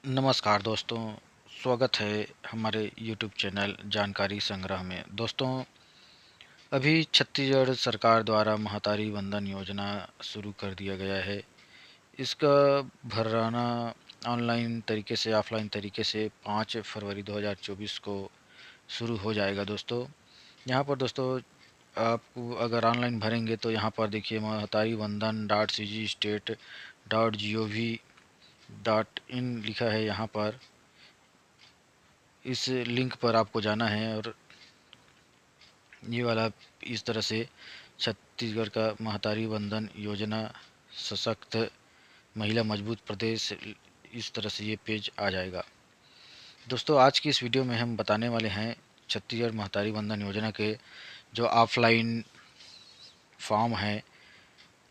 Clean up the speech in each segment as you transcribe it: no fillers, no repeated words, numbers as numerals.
नमस्कार दोस्तों, स्वागत है हमारे YouTube चैनल जानकारी संग्रह में। दोस्तों, अभी छत्तीसगढ़ सरकार द्वारा महातारी वंदन योजना शुरू कर दिया गया है। इसका भराना ऑनलाइन तरीके से, ऑफलाइन तरीके से 5 फरवरी 2024 को शुरू हो जाएगा दोस्तों। यहाँ पर दोस्तों आपको अगर ऑनलाइन भरेंगे तो यहाँ पर देखिए Mahtari Vandan dot c g state dot g o v dot in लिखा है। यहाँ पर इस लिंक पर आपको जाना है और ये वाला इस तरह से छत्तीसगढ़ का महातारी वंदन योजना सशक्त महिला मजबूत प्रदेश, इस तरह से ये पेज आ जाएगा। दोस्तों, आज की इस वीडियो में हम बताने वाले हैं छत्तीसगढ़ महातारी वंदन योजना के जो ऑफलाइन फॉर्म है,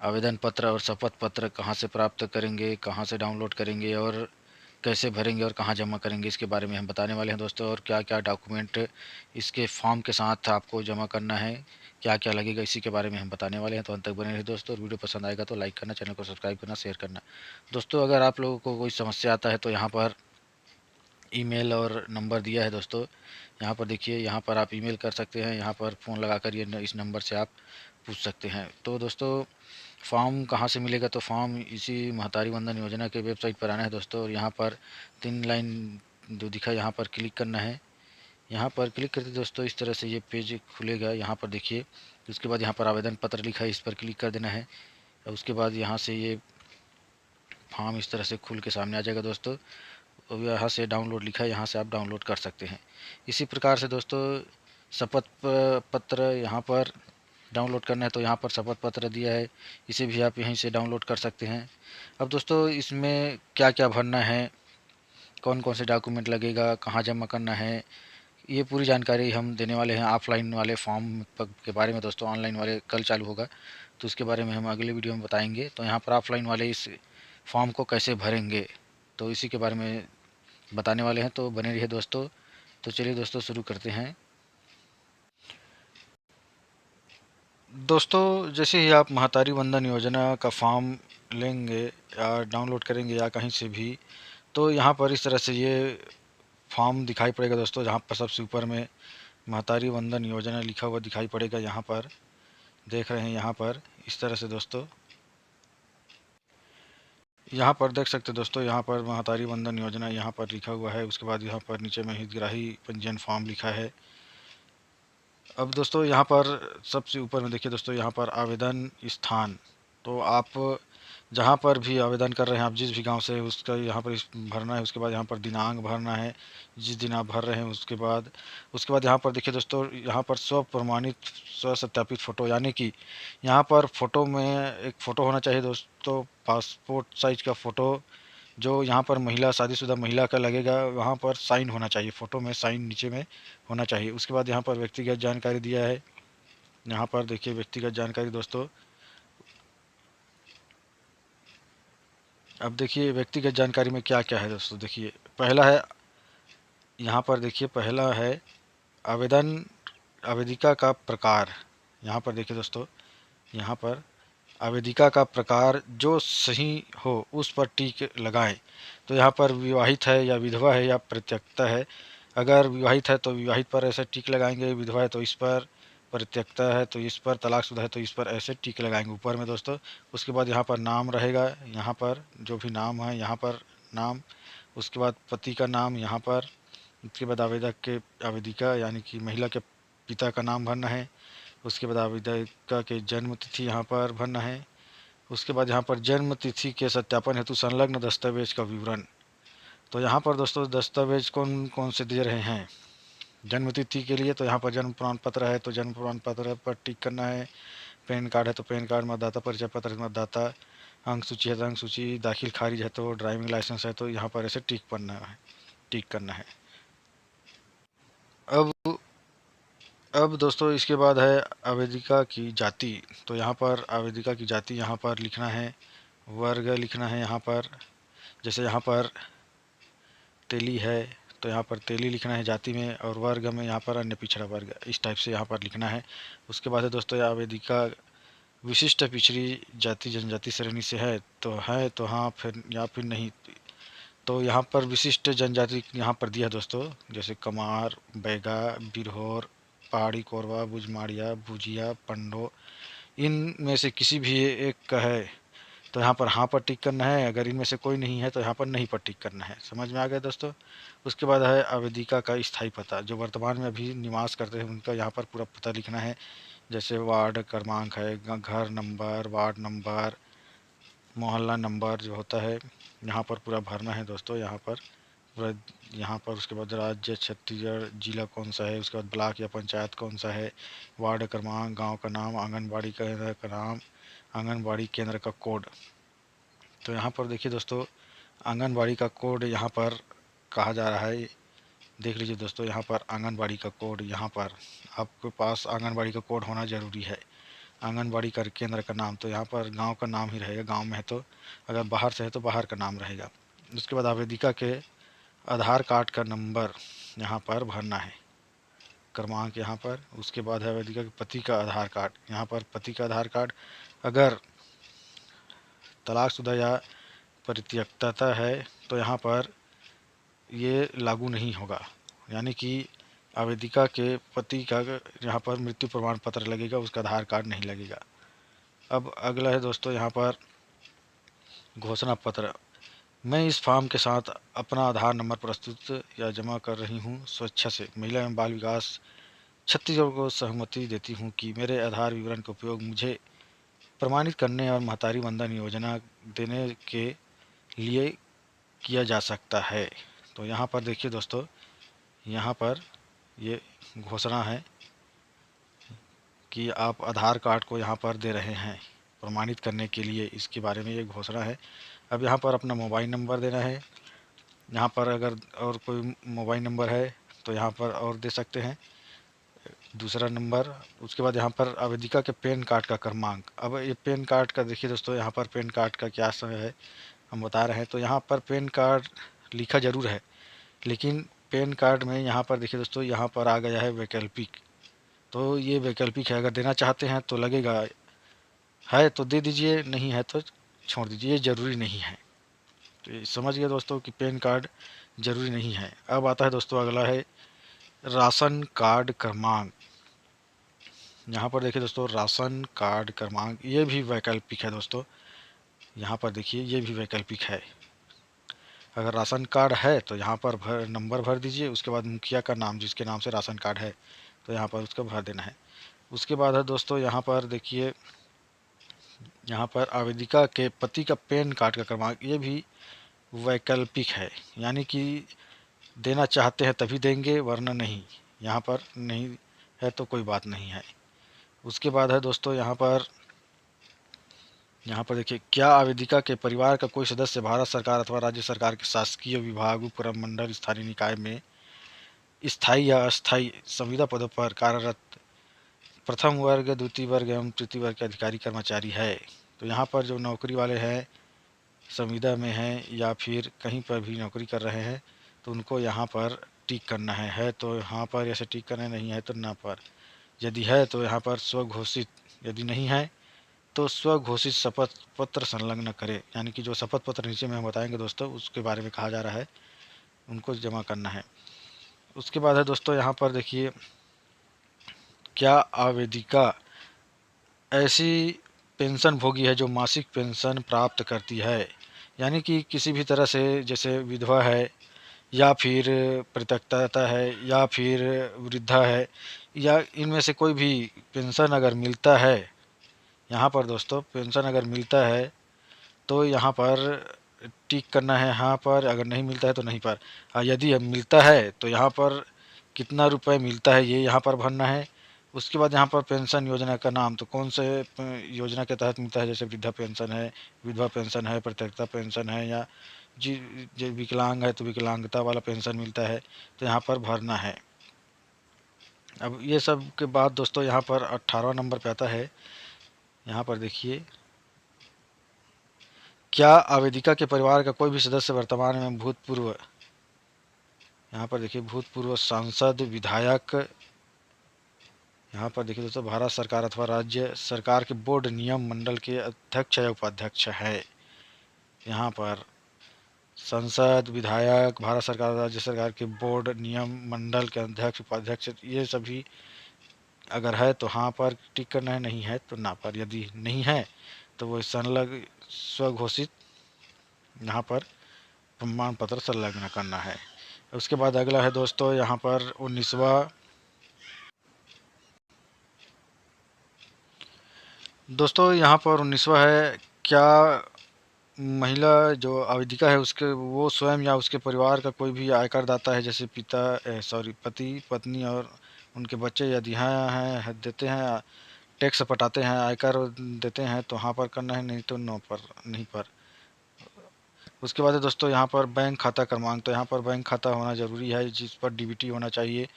आवेदन पत्र और शपथ पत्र कहाँ से प्राप्त करेंगे, कहाँ से डाउनलोड करेंगे और कैसे भरेंगे और कहाँ जमा करेंगे, इसके बारे में हम बताने वाले हैं दोस्तों। और क्या क्या डॉक्यूमेंट इसके फॉर्म के साथ आपको जमा करना है, क्या क्या लगेगा, इसी के बारे में हम बताने वाले हैं। तो अंत तक बने रहिए दोस्तों, और वीडियो पसंद आएगा तो लाइक करना, चैनल को सब्सक्राइब करना, शेयर करना। दोस्तों, अगर आप लोगों को कोई समस्या आता है तो यहाँ पर ईमेल और नंबर दिया है दोस्तों। यहाँ पर देखिए, यहाँ पर आप ईमेल कर सकते हैं, यहाँ पर फ़ोन लगाकर ये इस नंबर से आप पूछ सकते हैं। तो दोस्तों, फॉर्म कहाँ से मिलेगा? तो फॉर्म इसी महतारी वंदन योजना के वेबसाइट पर आना है दोस्तों, और यहाँ पर 3 लाइन जो दिखा, यहाँ पर क्लिक करना है। यहाँ पर क्लिक करते दोस्तों इस तरह से ये पेज खुलेगा। यहाँ पर देखिए, उसके बाद यहाँ पर आवेदन पत्र लिखा है, इस पर क्लिक कर देना है। और उसके बाद यहाँ से ये फॉर्म इस तरह से खुल के सामने आ जाएगा दोस्तों। और यहाँ से डाउनलोड लिखा है, यहाँ से आप डाउनलोड कर सकते हैं। इसी प्रकार से दोस्तों शपथ पत्र यहाँ पर डाउनलोड करना है तो यहाँ पर शपथ पत्र दिया है, इसे भी आप यहीं से डाउनलोड कर सकते हैं। अब दोस्तों, इसमें क्या क्या भरना है, कौन कौन से डॉक्यूमेंट लगेगा, कहाँ जमा करना है, ये पूरी जानकारी हम देने वाले हैं। ऑफलाइन वाले फॉर्म के बारे में दोस्तों, ऑनलाइन वाले कल चालू होगा तो उसके बारे में हम अगले वीडियो में बताएंगे। तो यहाँ पर ऑफलाइन वाले इस फॉर्म को कैसे भरेंगे तो इसी के बारे में बताने वाले हैं, तो बने रहिए दोस्तों। तो चलिए दोस्तों, शुरू करते हैं। दोस्तों, जैसे ही आप महातारी वंदन योजना का फॉर्म लेंगे या डाउनलोड करेंगे या कहीं से भी, तो यहाँ पर इस तरह से ये फॉर्म दिखाई पड़ेगा दोस्तों, जहाँ पर सबसे ऊपर में महातारी वंदन योजना लिखा हुआ दिखाई पड़ेगा। यहाँ पर देख रहे हैं, यहाँ पर इस तरह से दोस्तों, यहाँ पर देख सकते हैं दोस्तों, यहाँ पर महातारी वंदन योजना यहाँ पर लिखा हुआ है। उसके बाद यहाँ पर नीचे में हितग्राही पंजीयन फॉर्म लिखा है। अब दोस्तों, यहाँ पर सबसे ऊपर में देखिए दोस्तों, यहाँ पर आवेदन स्थान। तो आप जहाँ पर भी आवेदन कर रहे हैं, आप जिस भी गांव से हैं, उसका यहाँ पर भरना है। उसके बाद यहाँ पर दिनांक भरना है, जिस दिन आप भर रहे हैं। उसके बाद यहाँ पर देखिए दोस्तों, यहाँ पर स्व प्रमाणित स्व सत्यापित फ़ोटो, यानी कि यहाँ पर फ़ोटो में एक फ़ोटो होना चाहिए दोस्तों, पासपोर्ट साइज का फ़ोटो। जो यहाँ पर महिला, शादीशुदा महिला का लगेगा, वहाँ पर साइन होना चाहिए, फ़ोटो में साइन नीचे में होना चाहिए। उसके बाद यहाँ पर व्यक्तिगत जानकारी दिया है। यहाँ पर देखिए व्यक्तिगत जानकारी दोस्तों। अब देखिए व्यक्तिगत जानकारी में क्या क्या है दोस्तों। देखिए पहला है, यहाँ पर देखिए पहला है आवेदन आवेदिका का प्रकार। यहाँ पर देखिए दोस्तों, यहाँ पर आवेदिका का प्रकार जो सही हो उस पर टिक लगाएं। तो यहाँ पर विवाहित है या विधवा है या परित्यक्ता है। अगर विवाहित है तो विवाहित पर ऐसे टिक लगाएंगे, विधवा है तो इस पर, परित्यक्ता है तो इस पर, तलाकशुदा है तो इस पर ऐसे टिक लगाएंगे ऊपर में दोस्तों। उसके बाद यहाँ पर नाम रहेगा, यहाँ पर जो भी नाम है यहाँ पर नाम। उसके बाद पति का नाम यहाँ पर। उसके बाद आवेदक के, आवेदिका यानी कि महिला के पिता का नाम भरना है। उसके बाद आवेदिका के जन्म तिथि यहाँ पर भरना है। उसके बाद यहाँ पर जन्म तिथि के सत्यापन हेतु संलग्न दस्तावेज का विवरण। तो यहाँ पर दोस्तों दस्तावेज कौन कौन से दे रहे हैं जन्म तिथि के लिए, तो यहाँ पर जन्म प्रमाण पत्र है तो जन्म प्रमाण पत्र पर टिक करना है। पैन कार्ड है तो पैन कार्ड, मतदाता परिचय पत्र है मतदाता, अंक सूची है तो अंक सूची, दाखिल खारिज है तो ड्राइविंग लाइसेंस है तो यहाँ पर ऐसे टिक करना है। अब अब दोस्तों, इसके बाद है आवेदिका की जाति। तो यहाँ पर आवेदिका की जाति यहाँ पर लिखना है, वर्ग लिखना है यहाँ पर। जैसे यहाँ पर तेली है तो यहाँ पर तेली लिखना है जाति में, और वर्ग में यहाँ पर अन्य पिछड़ा वर्ग, इस टाइप से यहाँ पर लिखना है। उसके बाद है दोस्तों, आवेदिका विशिष्ट पिछड़ी जाति जनजाति श्रेणी से है तो हाँ, फिर या फिर नहीं। तो यहाँ पर विशिष्ट जनजाति यहाँ पर दिया है दोस्तों, जैसे कमार, बैगा, बिरहोर, पहाड़ी कोरवा, बुजमाड़िया, भुजिया, पंडो, इन में से किसी भी एक का है तो यहाँ पर हाँ पर टिक करना है। अगर इनमें से कोई नहीं है तो यहाँ पर नहीं पर टिक करना है। समझ में आ गया दोस्तों। उसके बाद है आवेदिका का स्थायी पता, जो वर्तमान में अभी निवास करते हैं उनका यहाँ पर पूरा पता लिखना है। जैसे वार्ड क्रमांक है, घर नंबर, वार्ड नंबर, मोहल्ला नंबर जो होता है यहाँ पर पूरा भरना है दोस्तों। यहाँ पर पूरा, यहाँ पर उसके बाद राज्य छत्तीसगढ़, जिला कौन सा है, उसके बाद ब्लॉक या पंचायत कौन सा है, वार्ड क्रमांक, गांव का नाम, आंगनबाड़ी केंद्र का नाम, आंगनबाड़ी केंद्र का कोड। तो यहाँ पर देखिए दोस्तों, आंगनबाड़ी का कोड यहाँ पर कहा जा रहा है। देख लीजिए दोस्तों, यहाँ पर आंगनबाड़ी का कोड, यहाँ पर आपके पास आंगनबाड़ी का कोड होना ज़रूरी है। आंगनबाड़ी का केंद्र का नाम, तो यहाँ पर गांव का नाम ही रहेगा, गांव में है तो, अगर बाहर से है तो बाहर का नाम रहेगा। उसके बाद आवेदिका के आधार कार्ड का नंबर यहाँ पर भरना है, क्रमांक यहाँ पर। उसके बाद है आवेदिका के पति का आधार कार्ड, यहाँ पर पति का आधार कार्ड। अगर तलाकशुदा या परित्यक्ता है तो यहाँ पर ये लागू नहीं होगा, यानी कि आवेदिका के पति का यहाँ पर मृत्यु प्रमाण पत्र लगेगा, उसका आधार कार्ड नहीं लगेगा। अब अगला है दोस्तों यहाँ पर घोषणा पत्र। मैं इस फॉर्म के साथ अपना आधार नंबर प्रस्तुत या जमा कर रही हूँ स्वेच्छा से। महिला एवं बाल विकास छत्तीसगढ़ को सहमति देती हूँ कि मेरे आधार विवरण का उपयोग मुझे प्रमाणित करने और महतारी वंदन योजना देने के लिए किया जा सकता है। तो यहाँ पर देखिए दोस्तों, यहाँ पर ये घोषणा है कि आप आधार कार्ड को यहाँ पर दे रहे हैं प्रमाणित करने के लिए, इसके बारे में ये घोषणा है। अब यहाँ पर अपना मोबाइल नंबर देना है। यहाँ पर अगर और कोई मोबाइल नंबर है तो यहाँ पर और दे सकते हैं, दूसरा नंबर। उसके बाद यहाँ पर आवेदिका के पैन कार्ड का क्रमांक। अब ये पैन कार्ड का देखिए दोस्तों, यहाँ पर पैन कार्ड का क्या समय है हम बता रहे हैं। तो यहाँ पर पैन कार्ड लिखा ज़रूर है, लेकिन पैन कार्ड में यहाँ पर देखिए दोस्तों, यहाँ पर आ गया है वैकल्पिक। तो ये वैकल्पिक है, अगर देना चाहते हैं तो लगेगा, है तो दे दीजिए, नहीं है तो छोड़ दीजिए, ये ज़रूरी नहीं है। तो ये समझ गए दोस्तों कि पैन कार्ड ज़रूरी नहीं है। अब आता है दोस्तों अगला है राशन कार्ड क्रमांक। यहाँ पर देखिए दोस्तों, राशन कार्ड क्रमांक ये भी वैकल्पिक है दोस्तों। यहाँ पर देखिए ये भी वैकल्पिक है। अगर राशन कार्ड है तो यहाँ पर नंबर भर दीजिए, उसके बाद मुखिया का नाम जिसके नाम से राशन कार्ड है तो यहाँ पर उसका भर देना है। उसके बाद है दोस्तों यहाँ पर देखिए, यहाँ पर आवेदिका के पति का पैन कार्ड का क्रमांक ये भी वैकल्पिक है, यानी कि देना चाहते हैं तभी देंगे वरना नहीं, यहाँ पर नहीं है तो कोई बात नहीं है। उसके बाद है दोस्तों यहाँ पर देखिए, क्या आवेदिका के परिवार का कोई सदस्य भारत सरकार अथवा राज्य सरकार के शासकीय विभाग, उपक्रम, मंडल, स्थानीय निकाय में स्थायी या अस्थायी संविदा पदों पर कार्यरत प्रथम वर्ग, द्वितीय वर्ग एवं तृतीय वर्ग के अधिकारी कर्मचारी है? तो यहाँ पर जो नौकरी वाले हैं, संविदा में हैं या फिर कहीं पर भी नौकरी कर रहे हैं तो उनको यहाँ पर टिक करना है तो यहाँ पर ऐसे टिक करना, नहीं है तो ना पर। यदि है तो यहाँ पर स्वघोषित, यदि नहीं है तो स्वघोषित शपथ पत्र संलग्न करें, यानी कि जो शपथ पत्र नीचे में हम बताएंगे दोस्तों उसके बारे में कहा जा रहा है, उनको जमा करना है। उसके बाद है दोस्तों यहाँ पर देखिए, क्या आवेदिका ऐसी पेंशन भोगी है जो मासिक पेंशन प्राप्त करती है, यानी कि किसी भी तरह से, जैसे विधवा है या फिर परित्यक्ता है या फिर वृद्धा है, या इनमें से कोई भी पेंशन अगर मिलता है, यहाँ पर दोस्तों पेंशन अगर मिलता है तो यहाँ पर टिक करना है हाँ पर, अगर नहीं मिलता है तो नहीं पर। यदि मिलता है तो यहाँ पर कितना रुपए मिलता है ये यहाँ पर भरना है। उसके बाद यहाँ पर पेंशन योजना का नाम, तो कौन से योजना के तहत मिलता है, जैसे वृद्धा पेंशन है, विधवा पेंशन है, परित्यक्ता पेंशन है, या जी जो विकलांग है तो विकलांगता वाला पेंशन मिलता है, तो यहाँ पर भरना है। अब ये सब के बाद दोस्तों यहाँ पर 18वां नंबर पे आता है। यहाँ पर देखिए, क्या आवेदिका के परिवार का कोई भी सदस्य वर्तमान में भूतपूर्व, यहाँ पर देखिए भूतपूर्व सांसद, विधायक, यहाँ पर देखिए दोस्तों भारत सरकार अथवा राज्य सरकार के बोर्ड नियम मंडल के अध्यक्ष या उपाध्यक्ष है। यहाँ पर संसद, विधायक, भारत सरकार, राज्य सरकार के बोर्ड, नियम मंडल के अध्यक्ष, उपाध्यक्ष, ये सभी अगर है तो हाँ पर टिक करना है, नहीं है तो ना पर। यदि नहीं है तो वो संलग्न स्वघोषित यहाँ पर प्रमाण पत्र संलग्न करना है। उसके बाद अगला है दोस्तों यहाँ पर 19वां, दोस्तों यहाँ पर 19वां है, क्या महिला जो आवेदिका है उसके वो स्वयं या उसके परिवार का कोई भी आयकर दाता है, जैसे पति पत्नी और उनके बच्चे यदि हैं देते हैं, टैक्स पटाते हैं, आयकर देते हैं तो हाँ पर करना है, नहीं तो नो पर, नहीं पर। उसके बाद है दोस्तों यहाँ पर बैंक खाता क्रमांक, तो यहाँ पर बैंक खाता होना ज़रूरी है जिस पर डीबीटी होना चाहिए,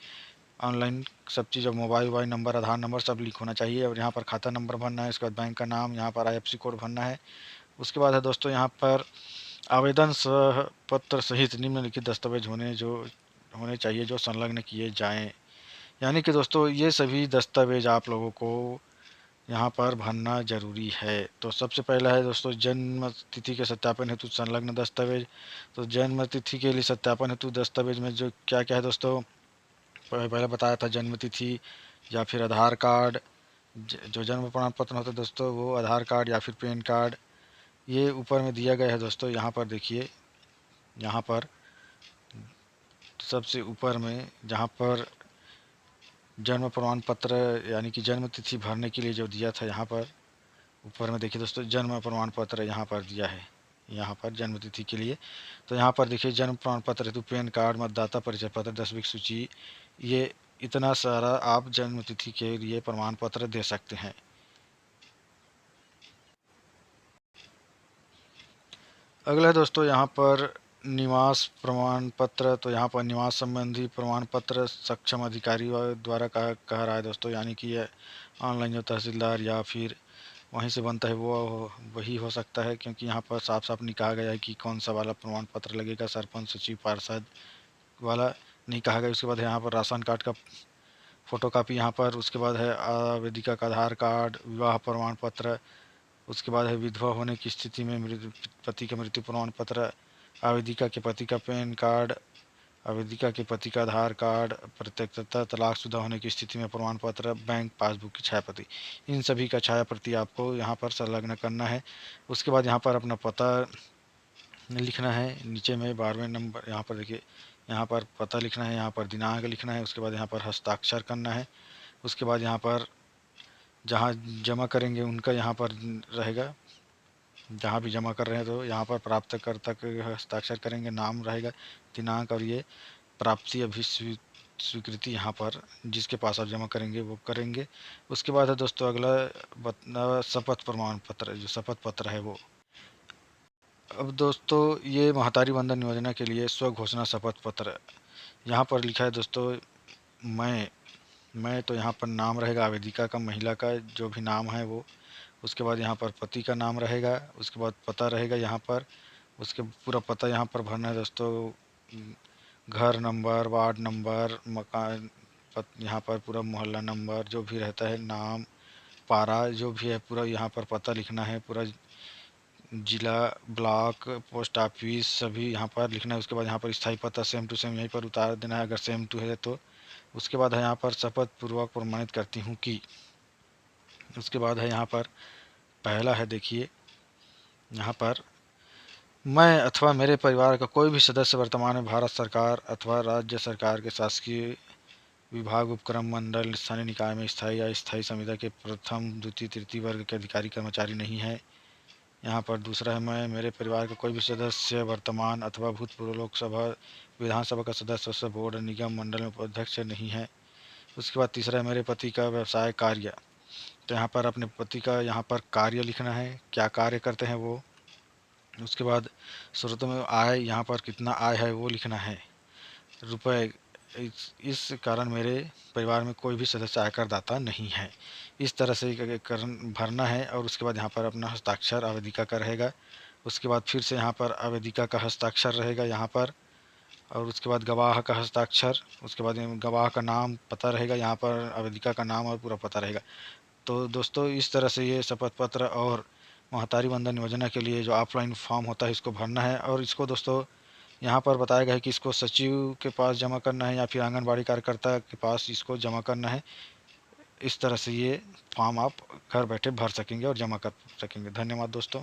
ऑनलाइन सब चीज़, और मोबाइल नंबर, आधार नंबर सब लिंक होना चाहिए, और यहाँ पर खाता नंबर भरना है। उसके बाद बैंक का नाम, यहाँ पर आईएफएससी कोड भरना है। उसके बाद है दोस्तों यहाँ पर आवेदन सह पत्र सहित निम्नलिखित दस्तावेज होने चाहिए जो संलग्न किए जाएं। यानी कि दोस्तों ये सभी दस्तावेज आप लोगों को यहाँ पर भरना जरूरी है। तो सबसे पहला है दोस्तों जन्म तिथि के सत्यापन हेतु संलग्न दस्तावेज। तो जन्म तिथि के लिए सत्यापन हेतु दस्तावेज में जो क्या क्या है दोस्तों, पहले बताया था, जन्म तिथि या फिर आधार कार्ड, जो जन्म प्रमाण पत्र होता है दोस्तों वो आधार कार्ड या फिर पैन कार्ड, ये ऊपर में दिया गया है दोस्तों। यहाँ पर देखिए, यहाँ पर सबसे ऊपर में जहाँ पर जन्म प्रमाण पत्र यानी कि जन्म तिथि भरने के लिए जो दिया था, यहाँ पर ऊपर में देखिए दोस्तों जन्म प्रमाण पत्र यहाँ पर दिया है, यहाँ पर जन्म तिथि के लिए। तो यहाँ पर देखिए जन्म प्रमाण पत्र हेतु पैन कार्ड, मतदाता परिचय पत्र, 10वीं की सूची, ये इतना सारा आप जन्म तिथि के लिए प्रमाण पत्र दे सकते हैं। अगला है दोस्तों यहाँ पर निवास प्रमाण पत्र। तो यहाँ पर निवास संबंधी प्रमाण पत्र सक्षम अधिकारी द्वारा कह रहा है दोस्तों, यानी कि ये ऑनलाइन जो तहसीलदार या फिर वहीं से बनता है वो वही हो सकता है, क्योंकि यहाँ पर साफ साफ नहीं कहा गया है कि कौन सा वाला प्रमाण पत्र लगेगा, सरपंच, सचिव, पार्षद वाला नहीं कहा गया। उसके बाद यहाँ पर राशन कार्ड का फोटो कापी, यहाँ पर उसके बाद है आवेदिका का आधार कार्ड, विवाह प्रमाण पत्र, उसके बाद है विधवा होने की स्थिति में पति का मृत्यु प्रमाण पत्र, आवेदिका के पति का पैन कार्ड, आवेदिका के पति का आधार कार्ड, प्रत्यक्षता तलाकशुदा होने की स्थिति में प्रमाण पत्र, बैंक पासबुक की छाया प्रति, इन सभी का छाया प्रति आपको यहाँ पर संलग्न करना है। उसके बाद यहाँ पर अपना पता लिखना है, नीचे में 12वें नंबर यहाँ पर देखिए, यहाँ पर पता लिखना है, यहाँ पर दिनांक लिखना है, उसके बाद यहाँ पर हस्ताक्षर करना है। उसके बाद यहाँ पर जहाँ जमा करेंगे उनका यहाँ पर रहेगा, जहाँ भी जमा कर रहे हैं तो यहाँ पर प्राप्तकर्ता के हस्ताक्षर करेंगे, नाम रहेगा, दिनांक, और ये प्राप्ति अभी स्वीकृति यहाँ पर जिसके पास आप जमा करेंगे वो करेंगे। उसके बाद है दोस्तों अगला शपथ प्रमाण पत्र, जो शपथ पत्र है वो। अब दोस्तों ये महतारी वंदन योजना के लिए स्व घोषणा शपथ पत्र, यहाँ पर लिखा है दोस्तों मैं तो यहाँ पर नाम रहेगा आवेदिका का, महिला का जो भी नाम है वो। उसके बाद यहाँ पर पति का नाम रहेगा, उसके बाद पता रहेगा यहाँ पर, उसके पूरा पता यहाँ पर भरना है दोस्तों, घर नंबर, वार्ड नंबर, मकान, यहाँ पर पूरा मोहल्ला नंबर जो भी रहता है, नाम, पारा जो भी है पूरा यहाँ पर पता लिखना है, पूरा जिला, ब्लॉक, पोस्ट ऑफिस सभी यहाँ पर लिखना है। उसके बाद यहाँ पर स्थायी पता सेम टू सेम यहीं पर उतार देना है अगर सेम टू है तो। उसके बाद है यहाँ पर शपथ पूर्वक प्रमाणित करती हूँ कि, उसके बाद है यहाँ पर पहला है देखिए, यहाँ पर मैं अथवा मेरे परिवार का कोई भी सदस्य वर्तमान में भारत सरकार अथवा राज्य सरकार के शासकीय विभाग, उपक्रम, मंडल, स्थानीय निकाय में स्थायी या स्थायी संविदा के प्रथम, द्वितीय, तृतीय वर्ग के अधिकारी कर्मचारी नहीं है। यहाँ पर दूसरा है मैं मेरे परिवार का कोई भी सदस्य वर्तमान अथवा भूतपूर्व लोकसभा, विधानसभा का सदस्य, बोर्ड, निगम, मंडल में उपाध्यक्ष नहीं है। उसके बाद तीसरा है मेरे पति का व्यवसाय कार्य। तो यहाँ पर अपने पति का यहाँ पर कार्य लिखना है, क्या कार्य करते हैं वो। उसके बाद स्रोतों में आय, यहाँ पर कितना आय है वो लिखना है, रुपए। इस कारण मेरे परिवार में कोई भी सदस्य आयकर दाता नहीं है। इस तरह से भरना है। और उसके बाद यहाँ पर अपना हस्ताक्षर आवेदिका का रहेगा। उसके बाद फिर से यहाँ पर आवेदिका का हस्ताक्षर रहेगा यहाँ पर, और उसके बाद गवाह का हस्ताक्षर, उसके बाद गवाह का नाम, पता रहेगा यहाँ पर, आवेदिका का नाम और पूरा पता रहेगा। तो दोस्तों इस तरह से ये शपथ पत्र और महतारी वंदन योजना के लिए जो ऑफलाइन फॉर्म होता है इसको भरना है। और इसको दोस्तों यहाँ पर बताया गया है कि इसको सचिव के पास जमा करना है या फिर आंगनबाड़ी कार्यकर्ता के पास इसको जमा करना है। इस तरह से ये फॉर्म आप घर बैठे भर सकेंगे और जमा कर सकेंगे। धन्यवाद दोस्तों।